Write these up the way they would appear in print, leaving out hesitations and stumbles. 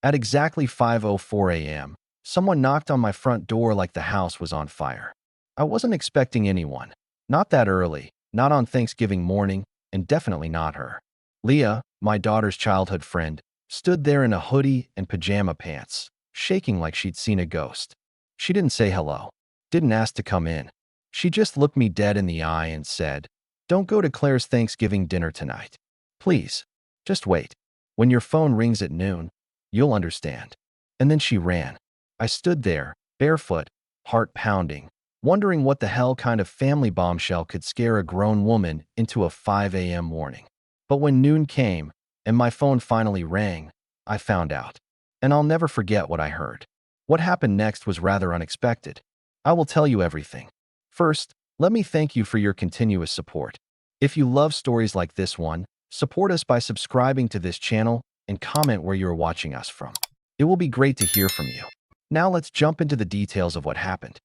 At exactly 5:04 a.m., someone knocked on my front door like the house was on fire. I wasn't expecting anyone. Not that early, not on Thanksgiving morning, and definitely not her. Leah, my daughter's childhood friend, stood there in a hoodie and pajama pants, shaking like she'd seen a ghost. She didn't say hello, didn't ask to come in. She just looked me dead in the eye and said, "Don't go to Claire's Thanksgiving dinner tonight. Please, just wait. When your phone rings at noon, you'll understand." And then she ran. I stood there, barefoot, heart pounding, wondering what the hell kind of family bombshell could scare a grown woman into a 5 a.m. warning. But when noon came and my phone finally rang, I found out. And I'll never forget what I heard. What happened next was rather unexpected. I will tell you everything. First, let me thank you for your continuous support. If you love stories like this one, support us by subscribing to this channel and comment where you are watching us from. It will be great to hear from you. Now let's jump into the details of what happened.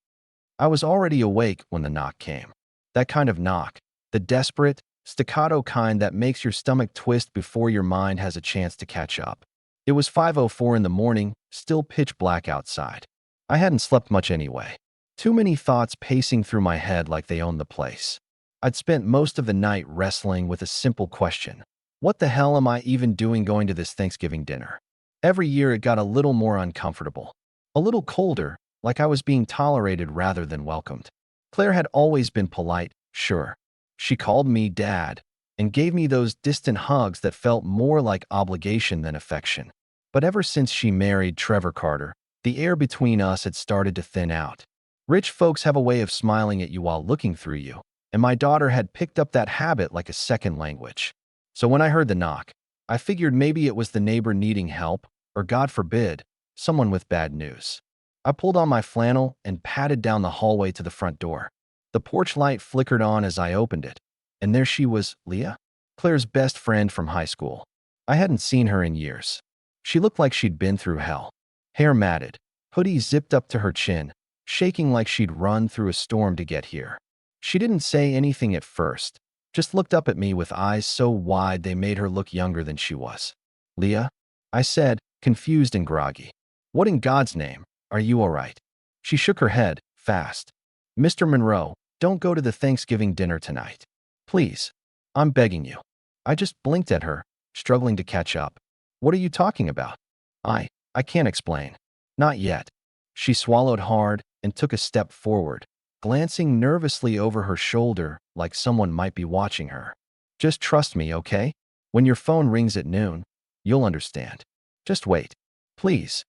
I was already awake when the knock came. That kind of knock, the desperate, staccato kind that makes your stomach twist before your mind has a chance to catch up. It was 5:04 in the morning, still pitch black outside. I hadn't slept much anyway. Too many thoughts pacing through my head like they owned the place. I'd spent most of the night wrestling with a simple question. What the hell am I even doing going to this Thanksgiving dinner? Every year it got a little more uncomfortable. A little colder, like I was being tolerated rather than welcomed. Claire had always been polite, sure. She called me Dad and gave me those distant hugs that felt more like obligation than affection. But ever since she married Trevor Carter, the air between us had started to thin out. Rich folks have a way of smiling at you while looking through you, and my daughter had picked up that habit like a second language. So when I heard the knock, I figured maybe it was the neighbor needing help, or God forbid, someone with bad news. I pulled on my flannel and padded down the hallway to the front door. The porch light flickered on as I opened it, and there she was, Leah, Claire's best friend from high school. I hadn't seen her in years. She looked like she'd been through hell. Hair matted, hoodie zipped up to her chin, shaking like she'd run through a storm to get here. She didn't say anything at first, just looked up at me with eyes so wide they made her look younger than she was. "Leah?" I said, confused and groggy. "What in God's name? Are you all right?" She shook her head, fast. "Mr. Monroe, don't go to the Thanksgiving dinner tonight. Please. I'm begging you." I just blinked at her, struggling to catch up. "What are you talking about?" I can't explain. Not yet." She swallowed hard and took a step forward, glancing nervously over her shoulder like someone might be watching her. "Just trust me, okay? When your phone rings at noon, you'll understand. Just wait. Please."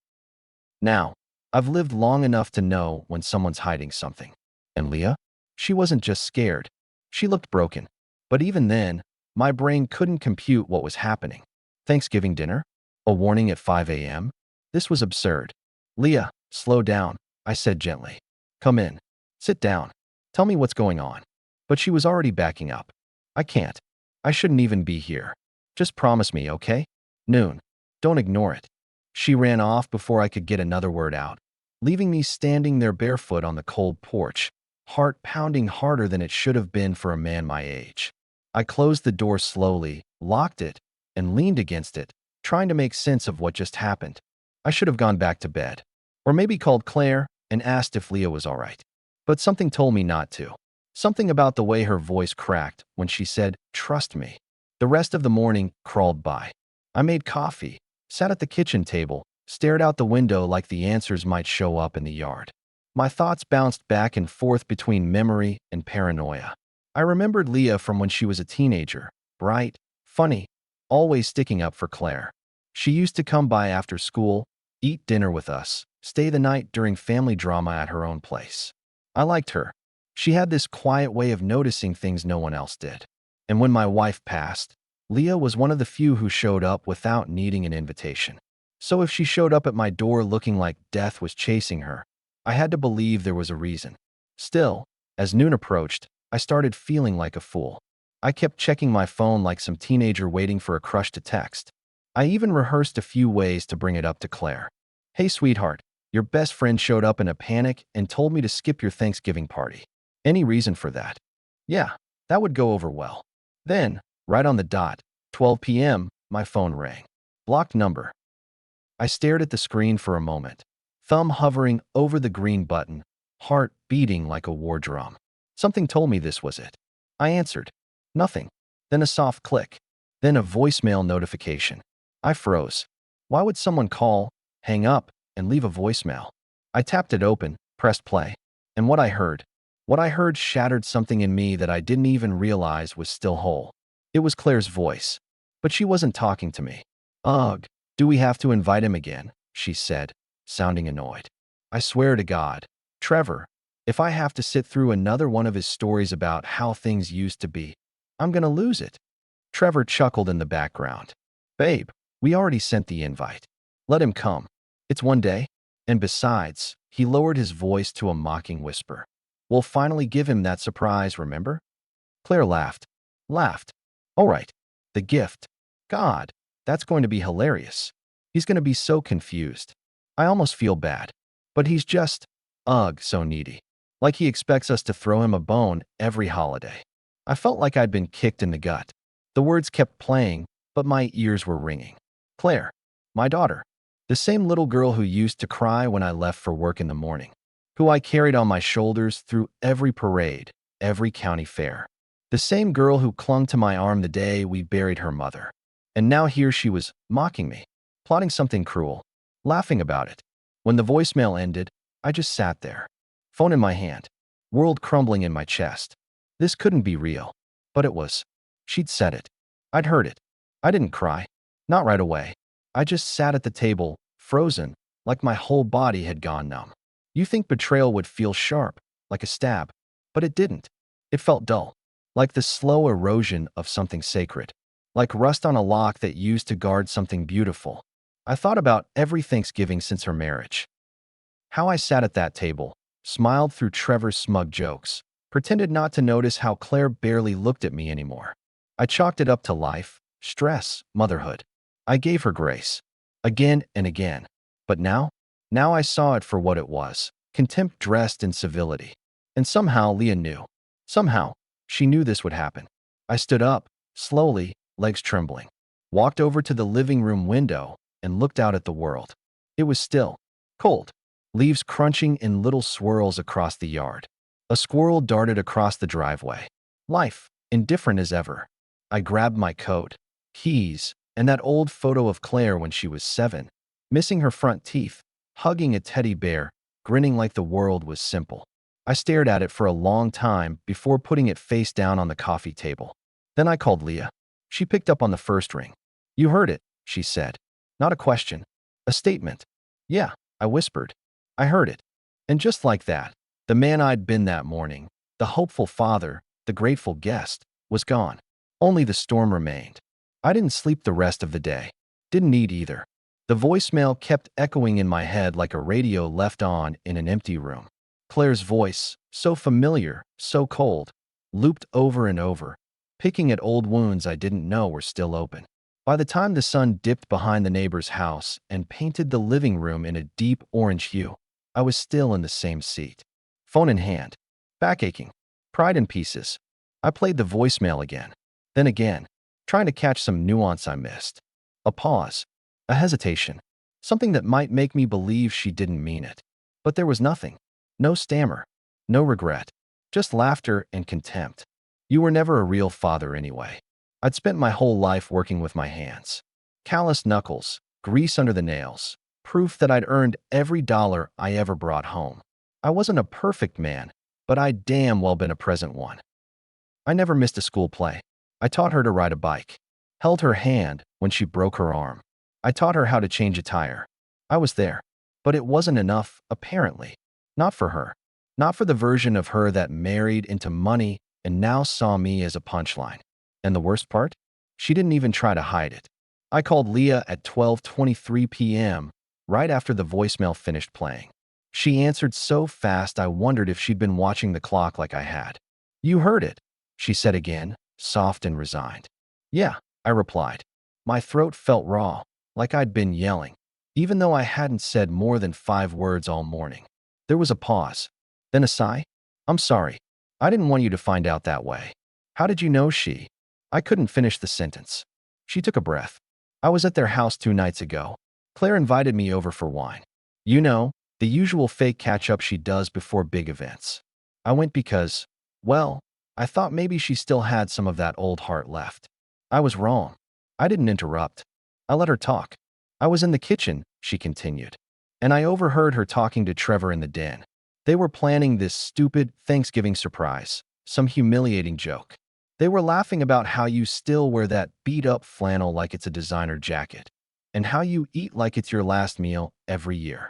Now, I've lived long enough to know when someone's hiding something. And Leah? She wasn't just scared. She looked broken. But even then, my brain couldn't compute what was happening. Thanksgiving dinner? A warning at 5 a.m.? This was absurd. "Leah, slow down," I said gently. "Come in. Sit down. Tell me what's going on." But she was already backing up. "I can't. I shouldn't even be here. Just promise me, okay? Noon. Don't ignore it." She ran off before I could get another word out, leaving me standing there barefoot on the cold porch, heart pounding harder than it should have been for a man my age. I closed the door slowly, locked it, and leaned against it, trying to make sense of what just happened. I should have gone back to bed, or maybe called Claire and asked if Leah was all right. But something told me not to. Something about the way her voice cracked when she said, "Trust me." The rest of the morning crawled by. I made coffee, sat at the kitchen table, stared out the window like the answers might show up in the yard. My thoughts bounced back and forth between memory and paranoia. I remembered Leah from when she was a teenager, bright, funny, always sticking up for Claire. She used to come by after school, eat dinner with us, stay the night during family drama at her own place. I liked her. She had this quiet way of noticing things no one else did. And when my wife passed, Leah was one of the few who showed up without needing an invitation. So if she showed up at my door looking like death was chasing her, I had to believe there was a reason. Still, as noon approached, I started feeling like a fool. I kept checking my phone like some teenager waiting for a crush to text. I even rehearsed a few ways to bring it up to Claire. "Hey, sweetheart, your best friend showed up in a panic and told me to skip your Thanksgiving party. Any reason for that?" Yeah, that would go over well. Then, right on the dot, 12 p.m., my phone rang. Blocked number. I stared at the screen for a moment, thumb hovering over the green button, heart beating like a war drum. Something told me this was it. I answered. Nothing. Then a soft click. Then a voicemail notification. I froze. Why would someone call, hang up, and leave a voicemail? I tapped it open, pressed play. And what I heard shattered something in me that I didn't even realize was still whole. It was Claire's voice. But she wasn't talking to me. Ugh, do we have to invite him again? She said, sounding annoyed. I swear to God, Trevor, if I have to sit through another one of his stories about how things used to be, I'm gonna lose it. Trevor chuckled in the background. Babe, we already sent the invite. Let him come. It's one day. And besides, he lowered his voice to a mocking whisper. We'll finally give him that surprise, remember? Claire laughed. Laughed. All right. The gift. God, that's going to be hilarious. He's going to be so confused. I almost feel bad. But he's just, ugh, so needy. Like he expects us to throw him a bone every holiday. I felt like I'd been kicked in the gut. The words kept playing, but my ears were ringing. Claire, my daughter, the same little girl who used to cry when I left for work in the morning, who I carried on my shoulders through every parade, every county fair. The same girl who clung to my arm the day we buried her mother. And now here she was, mocking me, plotting something cruel, laughing about it. When the voicemail ended, I just sat there, phone in my hand, world crumbling in my chest. This couldn't be real. But it was. She'd said it. I'd heard it. I didn't cry. Not right away. I just sat at the table, frozen, like my whole body had gone numb. You think betrayal would feel sharp, like a stab, but it didn't. It felt dull, like the slow erosion of something sacred, like rust on a lock that used to guard something beautiful. I thought about every Thanksgiving since her marriage. How I sat at that table, smiled through Trevor's smug jokes, pretended not to notice how Claire barely looked at me anymore. I chalked it up to life, stress, motherhood. I gave her grace, again and again. But now I saw it for what it was, contempt dressed in civility. And somehow Leah knew. Somehow, she knew this would happen. I stood up, slowly, legs trembling, walked over to the living room window and looked out at the world. It was still, cold, leaves crunching in little swirls across the yard. A squirrel darted across the driveway. Life, indifferent as ever. I grabbed my coat, keys, and that old photo of Claire when she was 7, missing her front teeth, hugging a teddy bear, grinning like the world was simple. I stared at it for a long time before putting it face down on the coffee table. Then I called Leah. She picked up on the first ring. You heard it, she said. Not a question, a statement. Yeah, I whispered. I heard it. And just like that, the man I'd been that morning, the hopeful father, the grateful guest, was gone. Only the storm remained. I didn't sleep the rest of the day. Didn't need either. The voicemail kept echoing in my head like a radio left on in an empty room. Claire's voice, so familiar, so cold, looped over and over, picking at old wounds I didn't know were still open. By the time the sun dipped behind the neighbor's house and painted the living room in a deep orange hue, I was still in the same seat. Phone in hand, back aching, pride in pieces. I played the voicemail again, then again, trying to catch some nuance I missed. A pause, a hesitation, something that might make me believe she didn't mean it. But there was nothing. No stammer, no regret, just laughter and contempt. You were never a real father anyway. I'd spent my whole life working with my hands. Calloused knuckles, grease under the nails, proof that I'd earned every dollar I ever brought home. I wasn't a perfect man, but I'd damn well been a present one. I never missed a school play. I taught her to ride a bike, held her hand when she broke her arm. I taught her how to change a tire. I was there, but it wasn't enough, apparently. Not for her. Not for the version of her that married into money and now saw me as a punchline. And the worst part? She didn't even try to hide it. I called Leah at 12:23 p.m., right after the voicemail finished playing. She answered so fast I wondered if she'd been watching the clock like I had. You heard it, she said again, soft and resigned. Yeah, I replied. My throat felt raw, like I'd been yelling, even though I hadn't said more than 5 words all morning. There was a pause, then a sigh. I'm sorry. I didn't want you to find out that way. How did you know she? I couldn't finish the sentence. She took a breath. I was at their house 2 nights ago. Claire invited me over for wine. You know, the usual fake catch-up she does before big events. I went because, well, I thought maybe she still had some of that old heart left. I was wrong. I didn't interrupt. I let her talk. I was in the kitchen, she continued, and I overheard her talking to Trevor in the den. They were planning this stupid Thanksgiving surprise, some humiliating joke. They were laughing about how you still wear that beat-up flannel like it's a designer jacket, and how you eat like it's your last meal every year.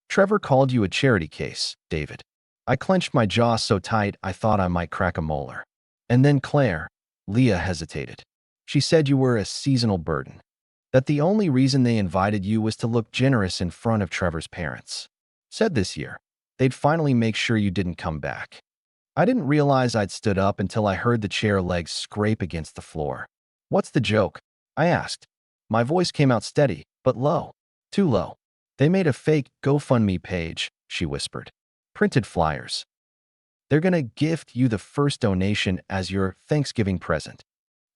Trevor called you a charity case, David. I clenched my jaw so tight I thought I might crack a molar. And then Claire, Leah hesitated. She said you were a seasonal burden, that the only reason they invited you was to look generous in front of Trevor's parents. Said this year, they'd finally make sure you didn't come back. I didn't realize I'd stood up until I heard the chair legs scrape against the floor. What's the joke? I asked. My voice came out steady, but low. Too low. They made a fake GoFundMe page, she whispered. Printed flyers. They're gonna gift you the first donation as your Thanksgiving present.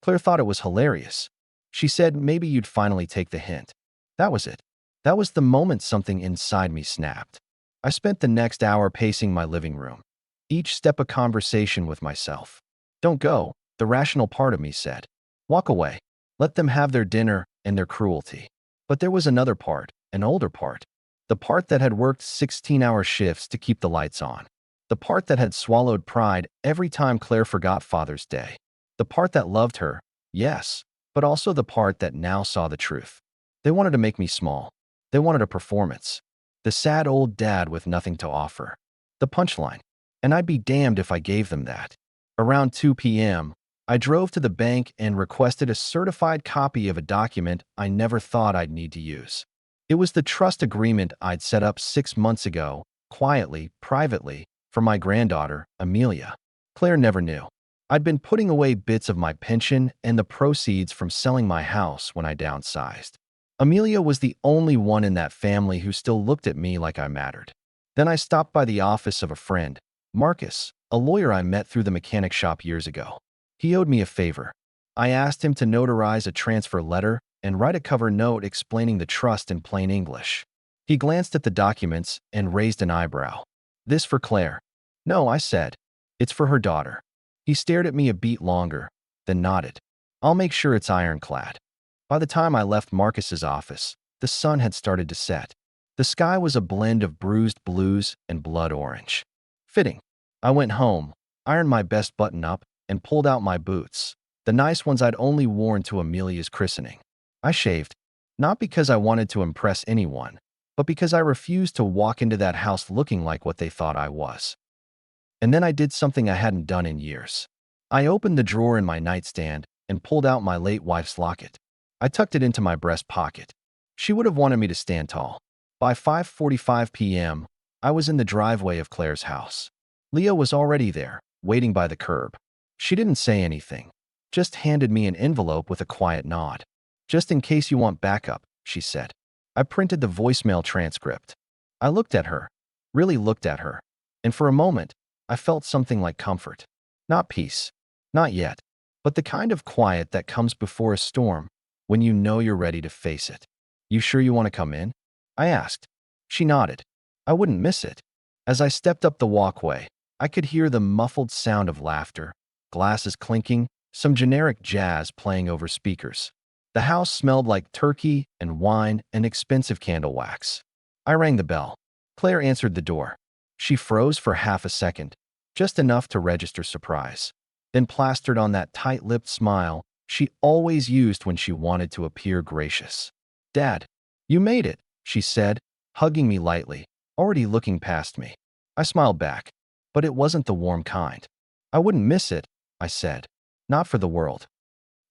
Claire thought it was hilarious. She said maybe you'd finally take the hint. That was it. That was the moment something inside me snapped. I spent the next hour pacing my living room, each step a conversation with myself. Don't go, the rational part of me said. Walk away. Let them have their dinner and their cruelty. But there was another part, an older part. The part that had worked 16-hour shifts to keep the lights on. The part that had swallowed pride every time Claire forgot Father's Day. The part that loved her, yes, but also the part that now saw the truth. They wanted to make me small. They wanted a performance. The sad old dad with nothing to offer. The punchline. And I'd be damned if I gave them that. Around 2 p.m., I drove to the bank and requested a certified copy of a document I never thought I'd need to use. It was the trust agreement I'd set up 6 months ago, quietly, privately, for my granddaughter, Amelia. Claire never knew. I'd been putting away bits of my pension and the proceeds from selling my house when I downsized. Amelia was the only one in that family who still looked at me like I mattered. Then I stopped by the office of a friend, Marcus, a lawyer I met through the mechanic shop years ago. He owed me a favor. I asked him to notarize a transfer letter and write a cover note explaining the trust in plain English. He glanced at the documents and raised an eyebrow. This for Claire? No, I said. It's for her daughter. He stared at me a beat longer, then nodded. I'll make sure it's ironclad. By the time I left Marcus's office, the sun had started to set. The sky was a blend of bruised blues and blood orange. Fitting. I went home, ironed my best button up, and pulled out my boots, the nice ones I'd only worn to Amelia's christening. I shaved, not because I wanted to impress anyone, but because I refused to walk into that house looking like what they thought I was. And then I did something I hadn't done in years. I opened the drawer in my nightstand and pulled out my late wife's locket. I tucked it into my breast pocket. She would have wanted me to stand tall. By 5:45 p.m., I was in the driveway of Claire's house. Leah was already there, waiting by the curb. She didn't say anything, just handed me an envelope with a quiet nod. Just in case you want backup, she said. I printed the voicemail transcript. I looked at her, really looked at her, and for a moment, I felt something like comfort. Not peace, not yet, but the kind of quiet that comes before a storm when you know you're ready to face it. You sure you want to come in? I asked. She nodded. I wouldn't miss it. As I stepped up the walkway, I could hear the muffled sound of laughter, glasses clinking, some generic jazz playing over speakers. The house smelled like turkey and wine and expensive candle wax. I rang the bell. Claire answered the door. She froze for half a second, just enough to register surprise, then plastered on that tight-lipped smile she always used when she wanted to appear gracious. Dad, you made it, she said, hugging me lightly, already looking past me. I smiled back, but it wasn't the warm kind. I wouldn't miss it, I said. Not for the world.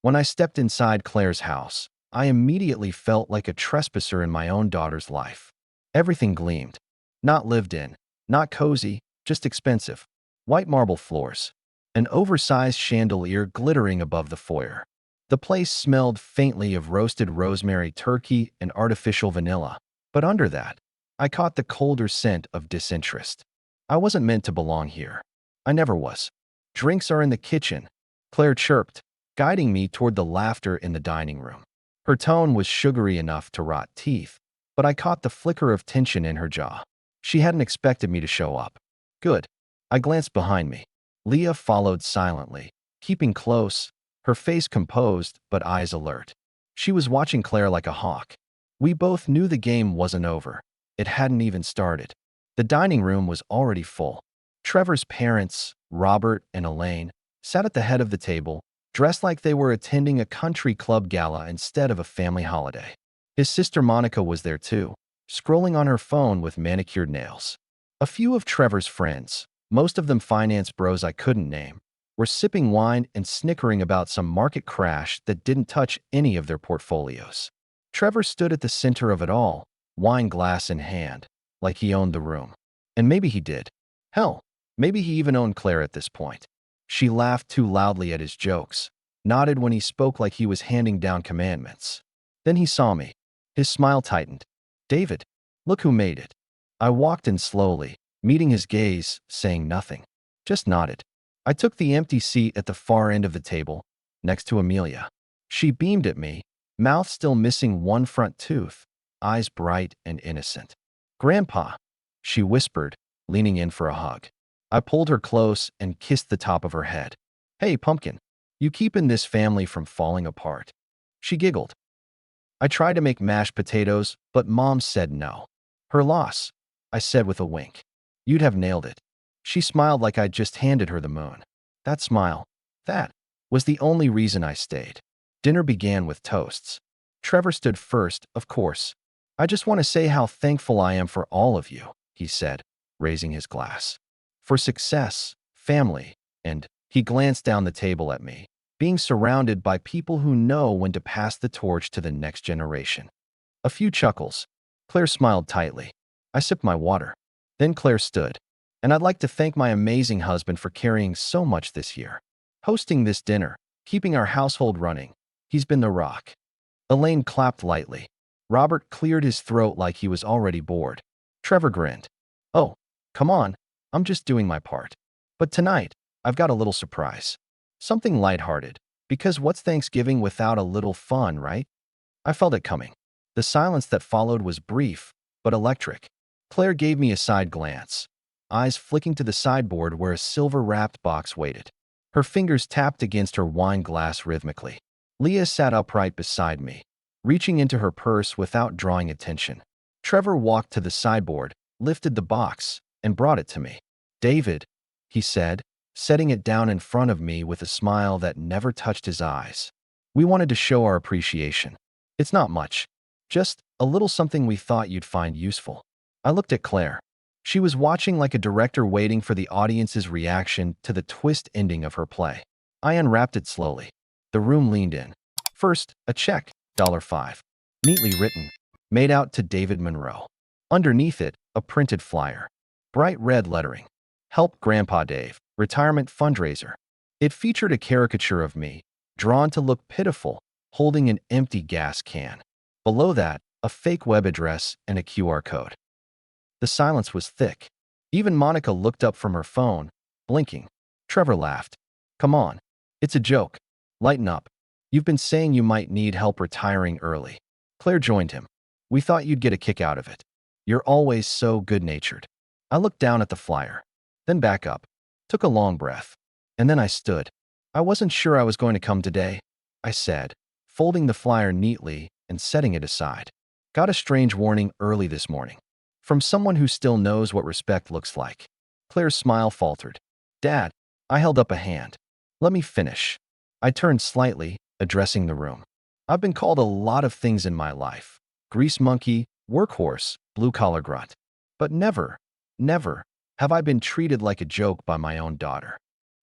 When I stepped inside Claire's house, I immediately felt like a trespasser in my own daughter's life. Everything gleamed. Not lived in, not cozy, just expensive. White marble floors. An oversized chandelier glittering above the foyer. The place smelled faintly of roasted rosemary turkey and artificial vanilla. But under that, I caught the colder scent of disinterest. I wasn't meant to belong here. I never was. Drinks are in the kitchen, Claire chirped, guiding me toward the laughter in the dining room. Her tone was sugary enough to rot teeth, but I caught the flicker of tension in her jaw. She hadn't expected me to show up. Good. I glanced behind me. Leah followed silently, keeping close, her face composed but eyes alert. She was watching Claire like a hawk. We both knew the game wasn't over. It hadn't even started. The dining room was already full. Trevor's parents, Robert and Elaine, sat at the head of the table, dressed like they were attending a country club gala instead of a family holiday. His sister Monica was there too, scrolling on her phone with manicured nails. A few of Trevor's friends, most of them finance bros I couldn't name, were sipping wine and snickering about some market crash that didn't touch any of their portfolios. Trevor stood at the center of it all, wine glass in hand, like he owned the room. And maybe he did. Hell, maybe he even owned Claire at this point. She laughed too loudly at his jokes, nodded when he spoke like he was handing down commandments. Then he saw me. His smile tightened. David, look who made it. I walked in slowly, meeting his gaze, saying nothing. Just nodded. I took the empty seat at the far end of the table, next to Amelia. She beamed at me, mouth still missing one front tooth, eyes bright and innocent. Grandpa, she whispered, leaning in for a hug. I pulled her close and kissed the top of her head. Hey, Pumpkin, you keeping this family from falling apart? She giggled. I tried to make mashed potatoes, but Mom said no. Her loss, I said with a wink. You'd have nailed it. She smiled like I'd just handed her the moon. That smile, that was the only reason I stayed. Dinner began with toasts. Trevor stood first, of course. I just want to say how thankful I am for all of you, he said, raising his glass. For success, family, and he glanced down the table at me, being surrounded by people who know when to pass the torch to the next generation. A few chuckles. Claire smiled tightly. I sipped my water. Then Claire stood. And I'd like to thank my amazing husband for carrying so much this year. Hosting this dinner, keeping our household running. He's been the rock. Elaine clapped lightly. Robert cleared his throat like he was already bored. Trevor grinned. Oh, come on. I'm just doing my part. But tonight, I've got a little surprise. Something lighthearted. Because what's Thanksgiving without a little fun, right? I felt it coming. The silence that followed was brief, but electric. Claire gave me a side glance, eyes flicking to the sideboard where a silver-wrapped box waited. Her fingers tapped against her wine glass rhythmically. Leah sat upright beside me, reaching into her purse without drawing attention. Trevor walked to the sideboard, lifted the box, and brought it to me. David, he said, setting it down in front of me with a smile that never touched his eyes. We wanted to show our appreciation. It's not much. Just a little something we thought you'd find useful. I looked at Claire. She was watching like a director waiting for the audience's reaction to the twist ending of her play. I unwrapped it slowly. The room leaned in. First, a check, $5. Neatly written, made out to David Monroe. Underneath it, a printed flyer. Bright red lettering. Help Grandpa Dave, retirement fundraiser. It featured a caricature of me, drawn to look pitiful, holding an empty gas can. Below that, a fake web address and a QR code. The silence was thick. Even Monica looked up from her phone, blinking. Trevor laughed. Come on. It's a joke. Lighten up. You've been saying you might need help retiring early. Claire joined him. We thought you'd get a kick out of it. You're always so good-natured. I looked down at the flyer, then back up, took a long breath, and then I stood. I wasn't sure I was going to come today, I said, folding the flyer neatly and setting it aside. Got a strange warning early this morning. From someone who still knows what respect looks like. Claire's smile faltered. Dad, I held up a hand. Let me finish. I turned slightly, addressing the room. I've been called a lot of things in my life. Grease monkey, workhorse, blue-collar grunt. But never have I been treated like a joke by my own daughter.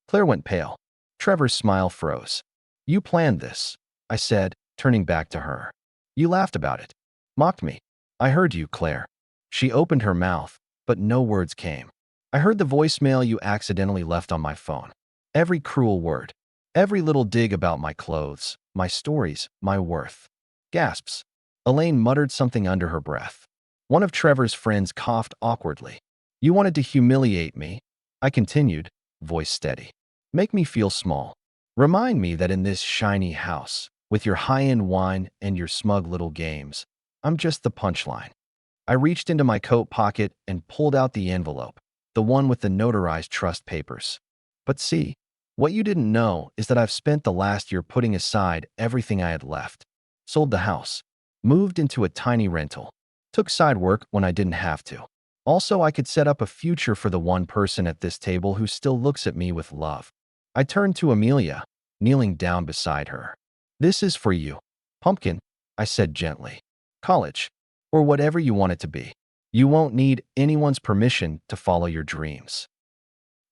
Claire went pale. Trevor's smile froze. You planned this, I said, turning back to her. You laughed about it. Mocked me. I heard you, Claire. She opened her mouth, but no words came. I heard the voicemail you accidentally left on my phone. Every cruel word. Every little dig about my clothes, my stories, my worth. Gasps. Elaine muttered something under her breath. One of Trevor's friends coughed awkwardly. You wanted to humiliate me, I continued, voice steady. Make me feel small. Remind me that in this shiny house, with your high-end wine and your smug little games, I'm just the punchline. I reached into my coat pocket and pulled out the envelope, the one with the notarized trust papers. But see, what you didn't know is that I've spent the last year putting aside everything I had left. Sold the house, moved into a tiny rental, took side work when I didn't have to. Also, I could set up a future for the one person at this table who still looks at me with love. I turned to Amelia, kneeling down beside her. "This is for you, Pumpkin," I said gently. "College, or whatever you want it to be. You won't need anyone's permission to follow your dreams."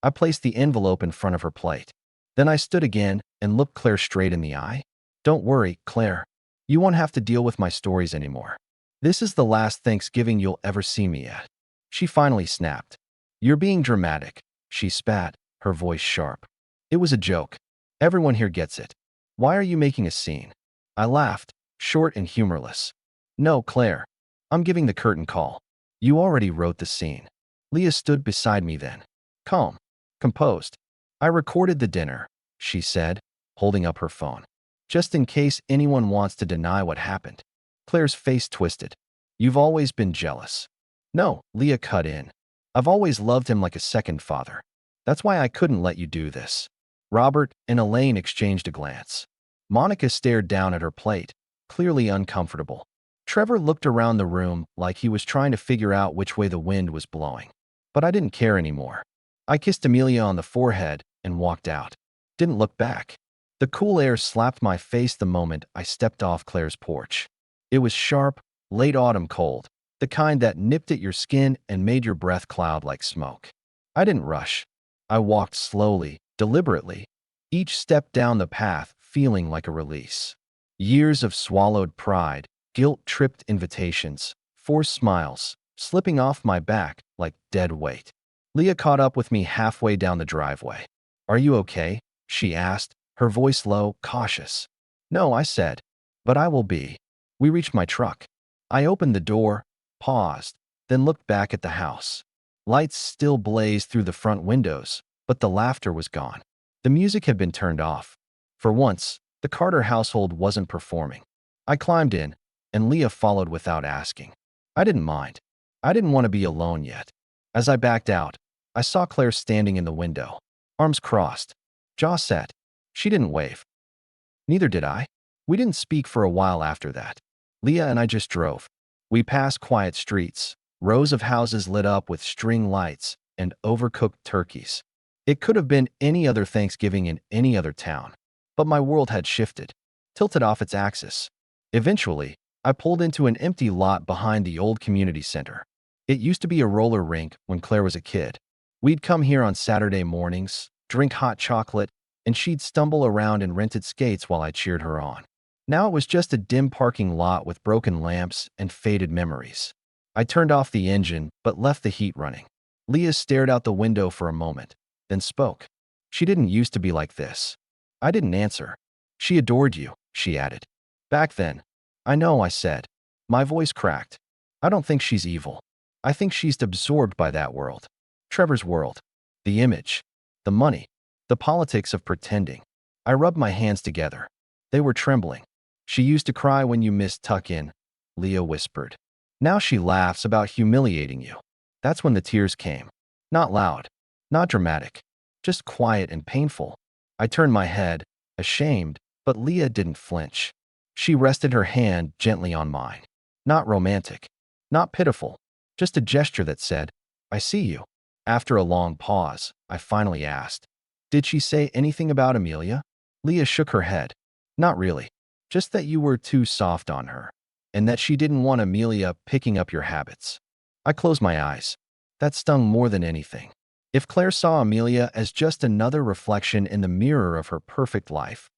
I placed the envelope in front of her plate. Then I stood again and looked Claire straight in the eye. "Don't worry, Claire. You won't have to deal with my stories anymore. This is the last Thanksgiving you'll ever see me at." She finally snapped. "You're being dramatic," she spat, her voice sharp. "It was a joke. Everyone here gets it. Why are you making a scene?" I laughed, short and humorless. "No, Claire. I'm giving the curtain call. You already wrote the scene." Leah stood beside me then. Calm, composed. "I recorded the dinner," she said, holding up her phone. "Just in case anyone wants to deny what happened." Claire's face twisted. "You've always been jealous." "No," Leah cut in. "I've always loved him like a second father. That's why I couldn't let you do this." Robert and Elaine exchanged a glance. Monica stared down at her plate, clearly uncomfortable. Trevor looked around the room like he was trying to figure out which way the wind was blowing. But I didn't care anymore. I kissed Amelia on the forehead and walked out. Didn't look back. The cool air slapped my face the moment I stepped off Claire's porch. It was sharp, late autumn cold, the kind that nipped at your skin and made your breath cloud like smoke. I didn't rush. I walked slowly, deliberately, each step down the path feeling like a release. Years of swallowed pride, guilt-tripped invitations, forced smiles, slipping off my back like dead weight. Leah caught up with me halfway down the driveway. "Are you okay?" she asked, her voice low, cautious. "No," I said, "but I will be." We reached my truck. I opened the door, paused, then looked back at the house. Lights still blazed through the front windows, but the laughter was gone. The music had been turned off. For once, the Carter household wasn't performing. I climbed in, and Leah followed without asking. I didn't mind. I didn't want to be alone yet. As I backed out, I saw Claire standing in the window, arms crossed, jaw set. She didn't wave. Neither did I. We didn't speak for a while after that. Leah and I just drove. We passed quiet streets, rows of houses lit up with string lights and overcooked turkeys. It could have been any other Thanksgiving in any other town, but my world had shifted, tilted off its axis. Eventually, I pulled into an empty lot behind the old community center. It used to be a roller rink when Claire was a kid. We'd come here on Saturday mornings, drink hot chocolate, and she'd stumble around in rented skates while I cheered her on. Now it was just a dim parking lot with broken lamps and faded memories. I turned off the engine but left the heat running. Leah stared out the window for a moment, then spoke. "She didn't used to be like this." I didn't answer. "She adored you," she added. "Back then." "I know," I said. My voice cracked. "I don't think she's evil. I think she's absorbed by that world. Trevor's world. The image. The money. The politics of pretending." I rubbed my hands together. They were trembling. "She used to cry when you missed tuck-in," Leah whispered. "Now she laughs about humiliating you." That's when the tears came. Not loud. Not dramatic. Just quiet and painful. I turned my head, ashamed, but Leah didn't flinch. She rested her hand gently on mine. Not romantic. Not pitiful. Just a gesture that said, "I see you." After a long pause, I finally asked, "Did she say anything about Amelia?" Leah shook her head. "Not really. Just that you were too soft on her, and that she didn't want Amelia picking up your habits." I closed my eyes. That stung more than anything. If Claire saw Amelia as just another reflection in the mirror of her perfect life,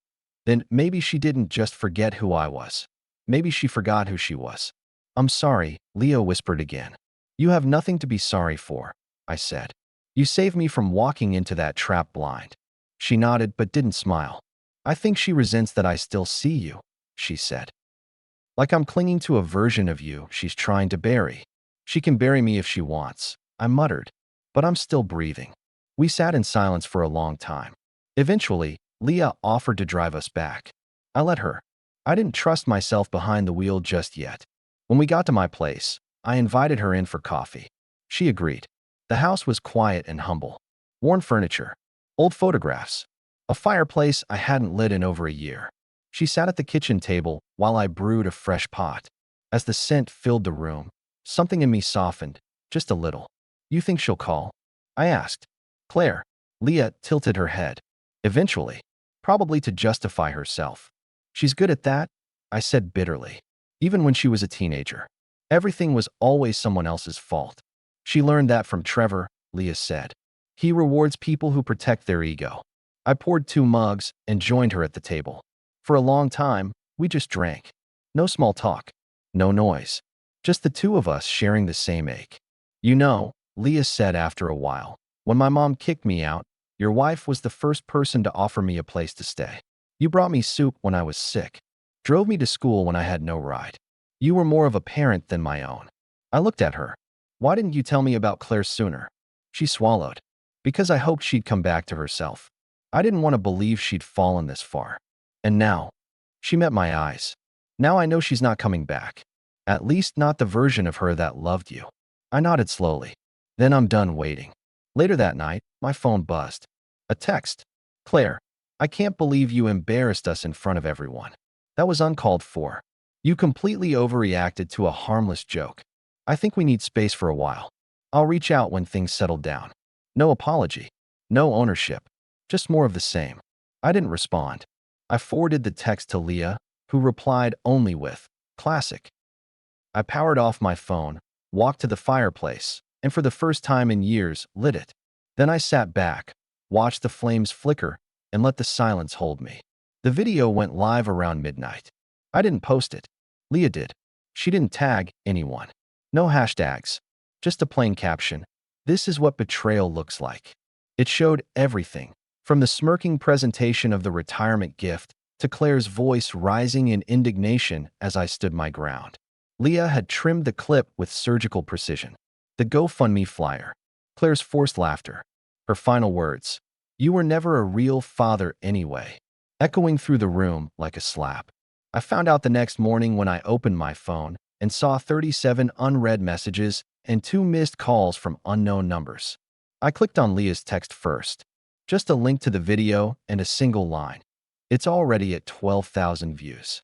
then maybe she didn't just forget who I was. Maybe she forgot who she was. "I'm sorry," Leah whispered again. "You have nothing to be sorry for," I said. "You saved me from walking into that trap blind." She nodded but didn't smile. "I think she resents that I still see you," she said. "Like I'm clinging to a version of you she's trying to bury." "She can bury me if she wants," I muttered, "but I'm still breathing." We sat in silence for a long time. Eventually, Leah offered to drive us back. I let her. I didn't trust myself behind the wheel just yet. When we got to my place, I invited her in for coffee. She agreed. The house was quiet and humble. Worn furniture, old photographs, a fireplace I hadn't lit in over a year. She sat at the kitchen table while I brewed a fresh pot. As the scent filled the room, something in me softened, just a little. You think she'll call? I asked. Claire. Leah tilted her head. Eventually. Probably to justify herself. She's good at that, I said bitterly. Even when she was a teenager. Everything was always someone else's fault. She learned that from Trevor, Leah said. He rewards people who protect their ego. I poured 2 mugs and joined her at the table. For a long time, we just drank. No small talk. No noise. Just the 2 of us sharing the same ache. You know, Leah said after a while, when my mom kicked me out, your wife was the first person to offer me a place to stay. You brought me soup when I was sick. Drove me to school when I had no ride. You were more of a parent than my own. I looked at her. Why didn't you tell me about Claire sooner? She swallowed. Because I hoped she'd come back to herself. I didn't want to believe she'd fallen this far. And now, she met my eyes. Now I know she's not coming back. At least not the version of her that loved you. I nodded slowly. Then I'm done waiting. Later that night, my phone buzzed. A text. Claire, I can't believe you embarrassed us in front of everyone. That was uncalled for. You completely overreacted to a harmless joke. I think we need space for a while. I'll reach out when things settle down. No apology. No ownership. Just more of the same. I didn't respond. I forwarded the text to Leah, who replied only with, classic. I powered off my phone, walked to the fireplace, and for the first time in years, lit it. Then I sat back, watched the flames flicker, and let the silence hold me. The video went live around midnight. I didn't post it. Leah did. She didn't tag anyone. No hashtags. Just a plain caption. This is what betrayal looks like. It showed everything, from the smirking presentation of the retirement gift to Claire's voice rising in indignation as I stood my ground. Leah had trimmed the clip with surgical precision. The GoFundMe flyer. Claire's forced laughter. Her final words. You were never a real father anyway. Echoing through the room like a slap. I found out the next morning when I opened my phone and saw 37 unread messages and 2 missed calls from unknown numbers. I clicked on Leah's text first. Just a link to the video and a single line. It's already at 12,000 views.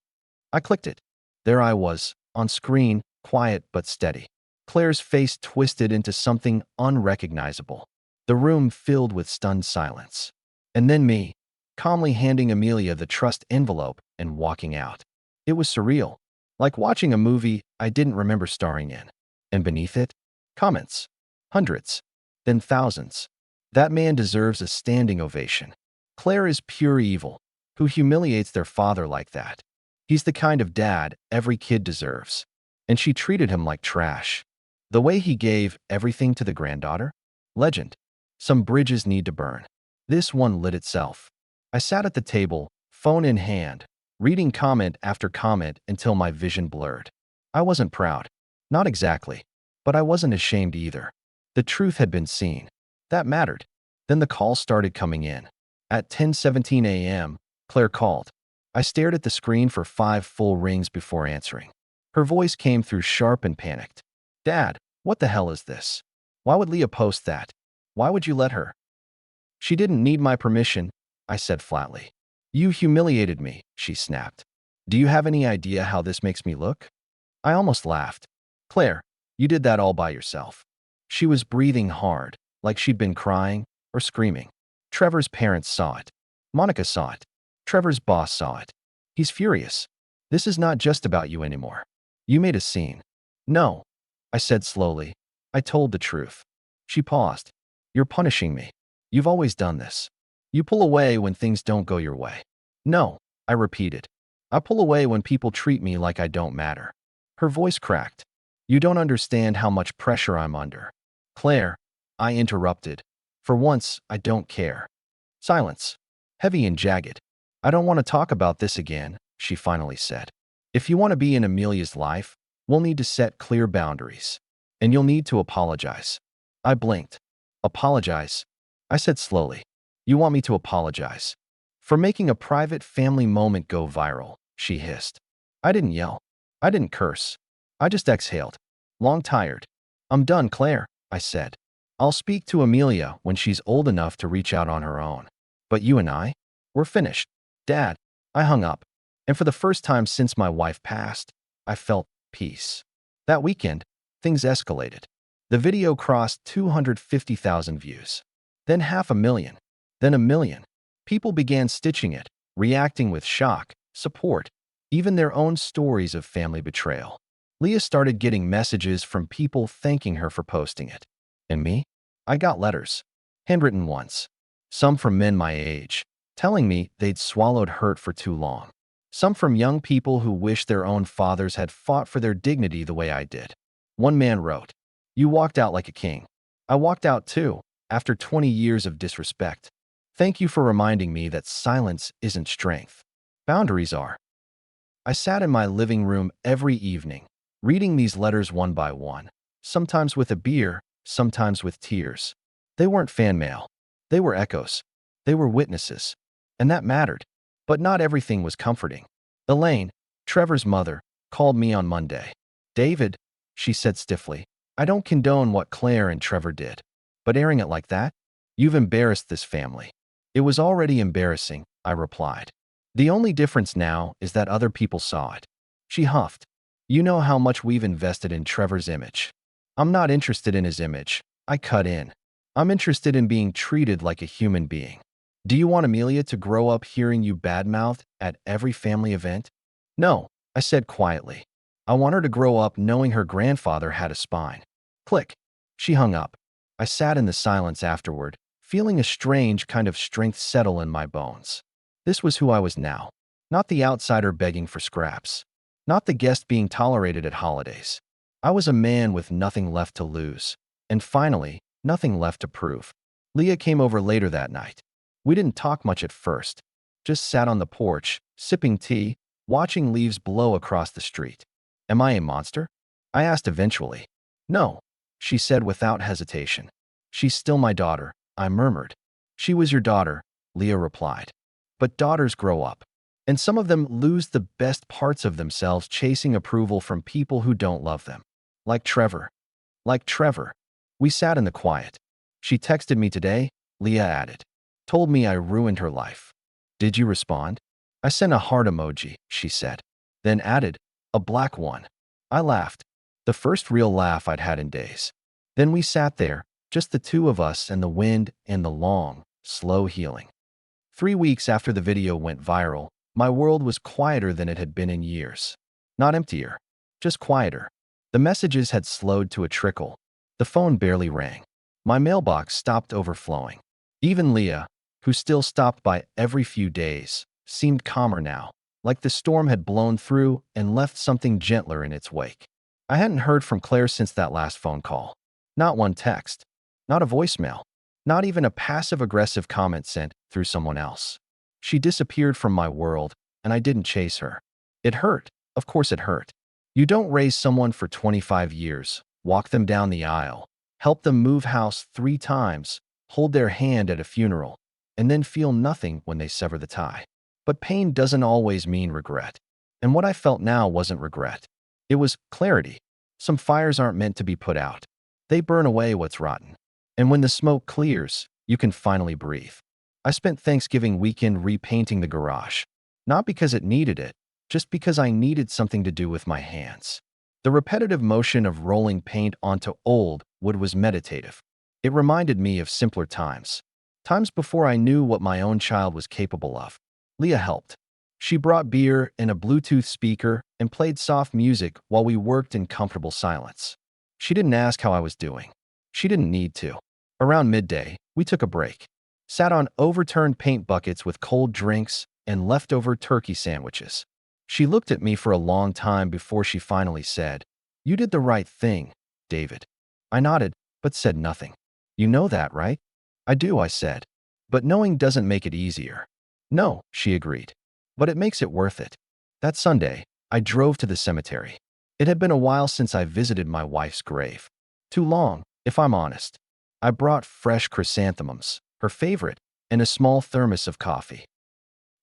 I clicked it. There I was, on screen, quiet but steady. Claire's face twisted into something unrecognizable. The room filled with stunned silence. And then me, calmly handing Amelia the trust envelope and walking out. It was surreal, like watching a movie I didn't remember starring in. And beneath it, comments. Hundreds, then thousands. That man deserves a standing ovation. Claire is pure evil, who humiliates their father like that. He's the kind of dad every kid deserves. And she treated him like trash. The way he gave everything to the granddaughter? Legend. Some bridges need to burn. This one lit itself. I sat at the table, phone in hand, reading comment after comment until my vision blurred. I wasn't proud. Not exactly. But I wasn't ashamed either. The truth had been seen. That mattered. Then the calls started coming in. At 10:17 a.m., Claire called. I stared at the screen for 5 full rings before answering. Her voice came through sharp and panicked. Dad, what the hell is this? Why would Leah post that? Why would you let her? She didn't need my permission, I said flatly. You humiliated me, she snapped. Do you have any idea how this makes me look? I almost laughed. Claire, you did that all by yourself. She was breathing hard, like she'd been crying or screaming. Trevor's parents saw it. Monica saw it. Trevor's boss saw it. He's furious. This is not just about you anymore. You made a scene. No, I said slowly. I told the truth. She paused. You're punishing me. You've always done this. You pull away when things don't go your way. No, I repeated. I pull away when people treat me like I don't matter. Her voice cracked. You don't understand how much pressure I'm under. Claire, I interrupted. For once, I don't care. Silence. Heavy and jagged. I don't want to talk about this again, she finally said. If you want to be in Amelia's life, we'll need to set clear boundaries. And you'll need to apologize. I blinked. Apologize? I said slowly. You want me to apologize? For making a private family moment go viral, she hissed. I didn't yell. I didn't curse. I just exhaled. Long tired. I'm done, Claire, I said. I'll speak to Amelia when she's old enough to reach out on her own. But you and I? We're finished. Dad, I hung up. And for the first time since my wife passed, I felt peace. That weekend, things escalated. The video crossed 250,000 views. Then 500,000. Then 1 million. People began stitching it, reacting with shock, support, even their own stories of family betrayal. Leah started getting messages from people thanking her for posting it. And me? I got letters, handwritten ones. Some from men my age, telling me they'd swallowed hurt for too long. Some from young people who wished their own fathers had fought for their dignity the way I did. One man wrote, "You walked out like a king. I walked out too, after 20 years of disrespect. Thank you for reminding me that silence isn't strength. Boundaries are." I sat in my living room every evening, reading these letters one by one, sometimes with a beer, sometimes with tears. They weren't fan mail. They were echoes. They were witnesses. And that mattered. But not everything was comforting. Elaine, Trevor's mother, called me on Monday. "David," she said stiffly, "I don't condone what Claire and Trevor did. But airing it like that? You've embarrassed this family." "It was already embarrassing," I replied. "The only difference now is that other people saw it." She huffed. "You know how much we've invested in Trevor's image." "I'm not interested in his image," I cut in. "I'm interested in being treated like a human being." "Do you want Amelia to grow up hearing you badmouth at every family event?" "No," I said quietly. "I want her to grow up knowing her grandfather had a spine." Click. She hung up. I sat in the silence afterward, feeling a strange kind of strength settle in my bones. This was who I was now. Not the outsider begging for scraps. Not the guest being tolerated at holidays. I was a man with nothing left to lose. And finally, nothing left to prove. Leah came over later that night. We didn't talk much at first. Just sat on the porch, sipping tea, watching leaves blow across the street. "Am I a monster?" I asked eventually. "No," she said without hesitation. "She's still my daughter," I murmured. "She was your daughter," Leah replied. "But daughters grow up. And some of them lose the best parts of themselves chasing approval from people who don't love them. Like Trevor. Like Trevor." We sat in the quiet. "She texted me today," Leah added. "Told me I ruined her life." "Did you respond?" "I sent a heart emoji," she said. Then added, "A black one." I laughed. The first real laugh I'd had in days. Then we sat there, just the two of us and the wind and the long, slow healing. 3 weeks after the video went viral, my world was quieter than it had been in years. Not emptier, just quieter. The messages had slowed to a trickle. The phone barely rang. My mailbox stopped overflowing. Even Leah, who still stopped by every few days, seemed calmer now, like the storm had blown through and left something gentler in its wake. I hadn't heard from Claire since that last phone call. Not one text. Not a voicemail. Not even a passive-aggressive comment sent through someone else. She disappeared from my world, and I didn't chase her. It hurt. Of course it hurt. You don't raise someone for 25 years, walk them down the aisle, help them move house 3 times, hold their hand at a funeral, and then feel nothing when they sever the tie. But pain doesn't always mean regret. And what I felt now wasn't regret. It was clarity. Some fires aren't meant to be put out. They burn away what's rotten. And when the smoke clears, you can finally breathe. I spent Thanksgiving weekend repainting the garage. Not because it needed it, just because I needed something to do with my hands. The repetitive motion of rolling paint onto old wood was meditative. It reminded me of simpler times. Times before I knew what my own child was capable of. Leah helped. She brought beer and a Bluetooth speaker and played soft music while we worked in comfortable silence. She didn't ask how I was doing. She didn't need to. Around midday, we took a break. Sat on overturned paint buckets with cold drinks and leftover turkey sandwiches. She looked at me for a long time before she finally said, "You did the right thing, David." I nodded, but said nothing. "You know that, right?" "I do," I said. "But knowing doesn't make it easier." "No," she agreed. "But it makes it worth it." That Sunday, I drove to the cemetery. It had been a while since I visited my wife's grave. Too long, if I'm honest. I brought fresh chrysanthemums, her favorite, and a small thermos of coffee.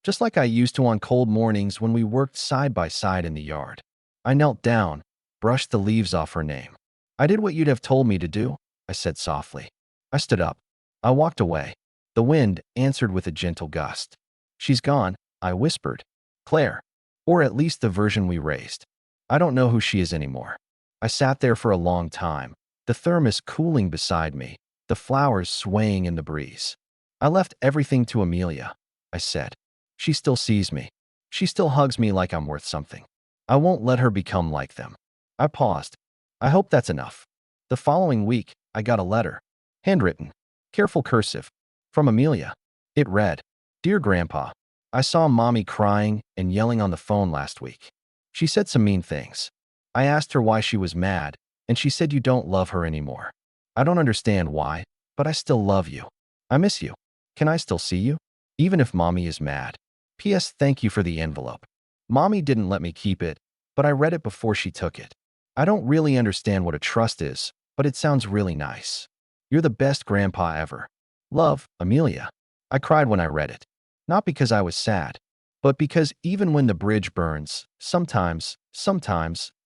Just like I used to on cold mornings when we worked side by side in the yard. I knelt down, brushed the leaves off her name. I did what you'd have told me to do, I said softly. I stood up. I walked away. The wind answered with a gentle gust. She's gone, I whispered. Claire. Or at least the version we raised. I don't know who she is anymore. I sat there for a long time, the thermos cooling beside me, the flowers swaying in the breeze. I left everything to Amelia, I said. She still sees me. She still hugs me like I'm worth something. I won't let her become like them. I paused. I hope that's enough. The following week, I got a letter. Handwritten. Careful cursive. From Amelia. It read, Dear Grandpa, I saw Mommy crying and yelling on the phone last week. She said some mean things. I asked her why she was mad, and she said you don't love her anymore. I don't understand why, but I still love you. I miss you. Can I still see you? Even if Mommy is mad. P.S. Thank you for the envelope. Mommy didn't let me keep it, but I read it before she took it. I don't really understand what a trust is, but it sounds really nice. You're the best grandpa ever. Love, Amelia. I cried when I read it. Not because I was sad, but because even when the bridge burns, sometimes,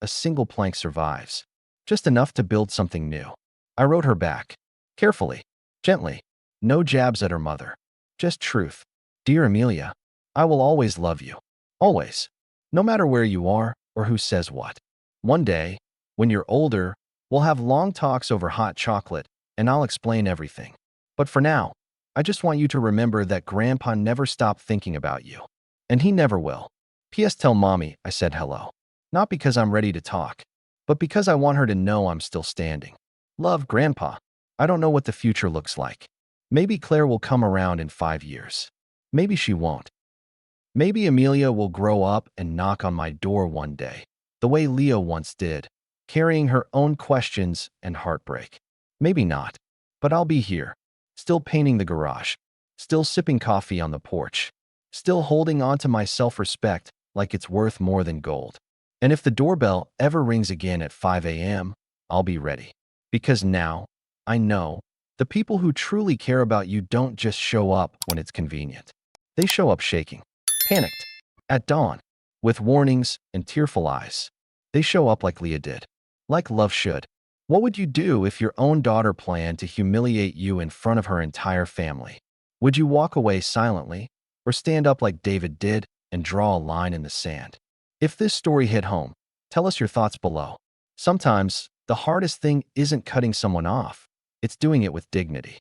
a single plank survives. Just enough to build something new. I wrote her back. Carefully. Gently. No jabs at her mother. Just truth. Dear Amelia, I will always love you. Always. No matter where you are or who says what. One day, when you're older, we'll have long talks over hot chocolate, and I'll explain everything. But for now, I just want you to remember that Grandpa never stopped thinking about you. And he never will. P.S. Tell Mommy I said hello. Not because I'm ready to talk, but because I want her to know I'm still standing. Love, Grandpa. I don't know what the future looks like. Maybe Claire will come around in 5 years. Maybe she won't. Maybe Amelia will grow up and knock on my door one day, the way Leo once did, carrying her own questions and heartbreak. Maybe not, but I'll be here, still painting the garage, still sipping coffee on the porch, still holding on to my self-respect like it's worth more than gold. And if the doorbell ever rings again at 5 a.m., I'll be ready. Because now, I know, the people who truly care about you don't just show up when it's convenient. They show up shaking, panicked, at dawn, with warnings and tearful eyes. They show up like Leah did, like love should. What would you do if your own daughter planned to humiliate you in front of her entire family? Would you walk away silently, or stand up like David did and draw a line in the sand? If this story hit home, tell us your thoughts below. Sometimes, the hardest thing isn't cutting someone off, it's doing it with dignity.